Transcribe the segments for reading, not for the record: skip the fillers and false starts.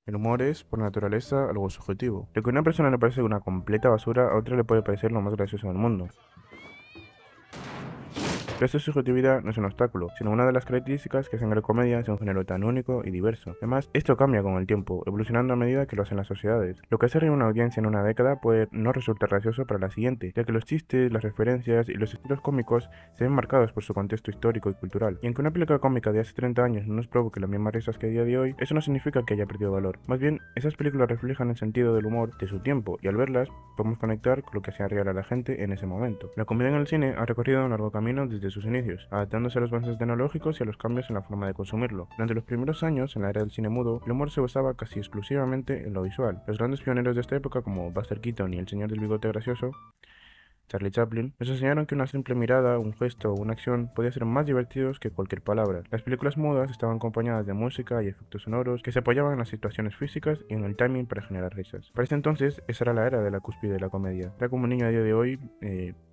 El humor es, por naturaleza, algo subjetivo. Lo que a una persona le parece una completa basura, a otra le puede parecer lo más gracioso del mundo. Pero esta subjetividad no es un obstáculo, sino una de las características que hacen que la comedia sea un género tan único y diverso. Además, esto cambia con el tiempo, evolucionando a medida que lo hacen las sociedades. Lo que hace reír a una audiencia en una década puede no resultar gracioso para la siguiente, ya que los chistes, las referencias y los estilos cómicos se ven marcados por su contexto histórico y cultural. Y aunque una película cómica de hace 30 años no nos provoque las mismas risas que a día de hoy, eso no significa que haya perdido valor. Más bien, esas películas reflejan el sentido del humor de su tiempo, y al verlas, podemos conectar con lo que hacía reír a la gente en ese momento. La comedia en el cine ha recorrido un largo camino desde sus inicios, adaptándose a los avances tecnológicos y a los cambios en la forma de consumirlo. Durante los primeros años, en la era del cine mudo, el humor se basaba casi exclusivamente en lo visual. Los grandes pioneros de esta época, como Buster Keaton y el señor del bigote gracioso, Charlie Chaplin, nos enseñaron que una simple mirada, un gesto o una acción podía ser más divertidos que cualquier palabra. Las películas mudas estaban acompañadas de música y efectos sonoros que se apoyaban en las situaciones físicas y en el timing para generar risas. Para este entonces, esa era la era de la cúspide de la comedia. Era como un niño a día de hoy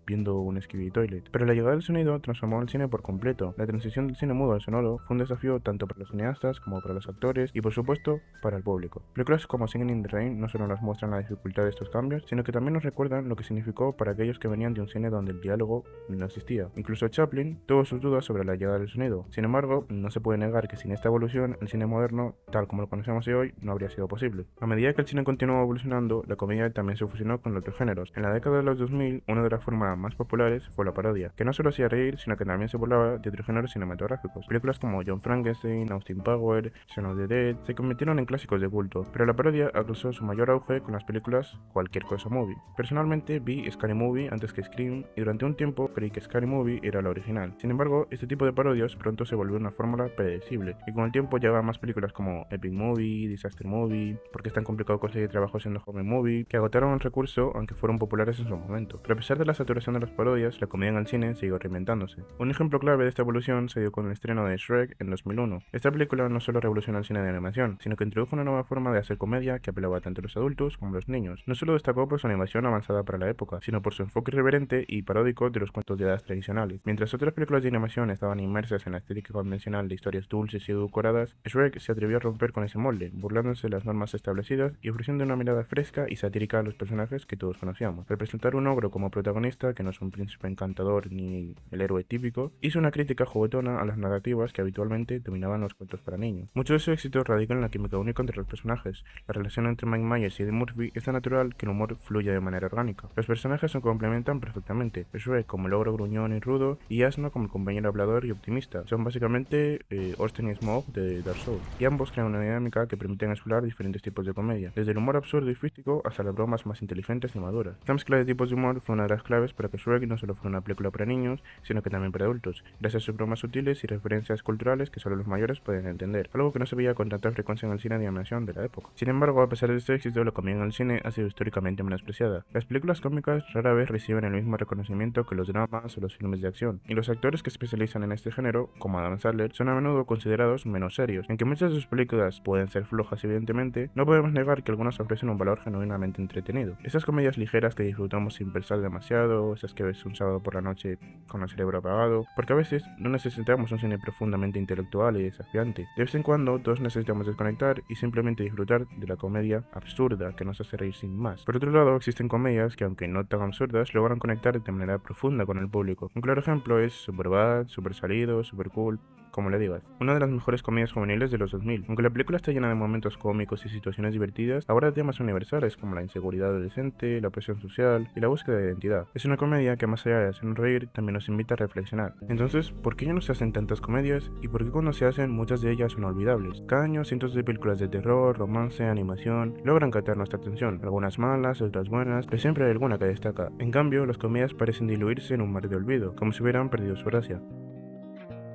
viendo un Skibidi Toilet. Pero la llegada del sonido transformó el cine por completo. La transición del cine mudo al sonoro fue un desafío tanto para los cineastas como para los actores y por supuesto para el público. Películas como Singing in the Rain no solo nos muestran la dificultad de estos cambios, sino que también nos recuerdan lo que significó para aquellos que venían de un cine donde el diálogo no existía. Incluso Chaplin tuvo sus dudas sobre la llegada del sonido. Sin embargo, no se puede negar que sin esta evolución, el cine moderno, tal como lo conocemos hoy, no habría sido posible. A medida que el cine continuó evolucionando, la comedia también se fusionó con otros géneros. En la década de los 2000, una de las formas más populares fue la parodia, que no solo hacía reír, sino que también se burlaba de otros géneros cinematográficos. Películas como John Frankenstein, Austin Powers, Shaun of the Dead se convirtieron en clásicos de culto, pero la parodia alcanzó su mayor auge con las películas Cualquier Cosa Movie. Personalmente vi Scary Movie antes que Scream y durante un tiempo creí que Scary Movie era la original. Sin embargo, este tipo de parodias pronto se volvió una fórmula predecible y con el tiempo llegaban más películas como Epic Movie, Disaster Movie, porque es tan complicado conseguir trabajo siendo Home Movie, que agotaron el recurso aunque fueron populares en su momento. Pero a pesar de la saturación de las parodias, la comedia en el cine siguió reinventándose. Un ejemplo clave de esta evolución se dio con el estreno de Shrek en 2001. Esta película no solo revolucionó el cine de animación, sino que introdujo una nueva forma de hacer comedia que apelaba tanto a los adultos como a los niños. No solo destacó por su animación avanzada para la época, sino por su enfoque irreverente y paródico de los cuentos de hadas tradicionales. Mientras otras películas de animación estaban inmersas en la estética convencional de historias dulces y edulcoradas, Shrek se atrevió a romper con ese molde, burlándose de las normas establecidas y ofreciendo una mirada fresca y satírica a los personajes que todos conocíamos. Representar un ogro como protagonista, que no es un príncipe encantador ni el héroe típico, hizo una crítica juguetona a las narrativas que habitualmente dominaban los cuentos para niños. Mucho de su éxito radica en la química única entre los personajes. La relación entre Mike Myers y Eddie Murphy es tan natural que el humor fluye de manera orgánica. Los personajes se complementan perfectamente. Shrek como el ogro gruñón y rudo, y Asno como el compañero hablador y optimista. Son básicamente Austin y Smaug de Dark Souls, y ambos crean una dinámica que permiten explorar diferentes tipos de comedia, desde el humor absurdo y físico hasta las bromas más inteligentes y maduras. Esta mezcla de tipos de humor fue una de las claves para que Shrek no solo fuera una película para niños, sino que también para adultos, gracias a sus bromas sutiles y referencias culturales que solo los mayores pueden entender, algo que no se veía con tanta frecuencia en el cine de animación de la época. Sin embargo, a pesar de este éxito, la comedia en el cine ha sido históricamente menospreciada. Las películas cómicas rara vez reciben el mismo reconocimiento que los dramas o los filmes de acción, y los actores que se especializan en este género, como Adam Sandler, son a menudo considerados menos serios. Aunque muchas de sus películas pueden ser flojas evidentemente, no podemos negar que algunas ofrecen un valor genuinamente entretenido. Esas comedias ligeras que disfrutamos sin pensar demasiado, esas que ves un sábado por la noche con el cerebro apagado, porque a veces no necesitamos un cine profundamente intelectual y desafiante. De vez en cuando todos necesitamos desconectar y simplemente disfrutar de la comedia absurda que nos hace reír sin más. Por otro lado, existen comedias que, aunque no tan absurdas, logran conectar de manera profunda con el público. Un claro ejemplo es Superbad, Super Salido, Super Cool, como le digas. Una de las mejores comedias juveniles de los 2000. Aunque la película está llena de momentos cómicos y situaciones divertidas, aborda temas universales como la inseguridad adolescente, la presión social y la búsqueda de identidad. Es una comedia que, más allá de hacernos reír, también nos invita a reflexionar. Entonces, ¿por qué ya no se hacen tantas comedias? ¿Y por qué cuando se hacen, muchas de ellas son olvidables? Cada año cientos de películas de terror, romance, animación logran captar nuestra atención, algunas malas, otras buenas, pero siempre hay alguna que destaca. En cambio, las comedias parecen diluirse en un mar de olvido, como si hubieran perdido su gracia.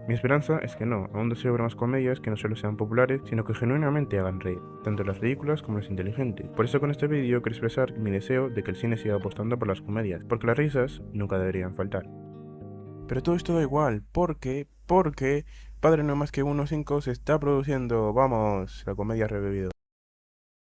Mi esperanza es que no, aún deseo ver más comedias que no solo sean populares, sino que genuinamente hagan reír, tanto las ridículas como las inteligentes. Por eso con este vídeo quiero expresar mi deseo de que el cine siga apostando por las comedias, porque las risas nunca deberían faltar. Pero todo esto da igual, porque Padre No Más Que Uno 5 se está produciendo, vamos, la comedia ha revivido.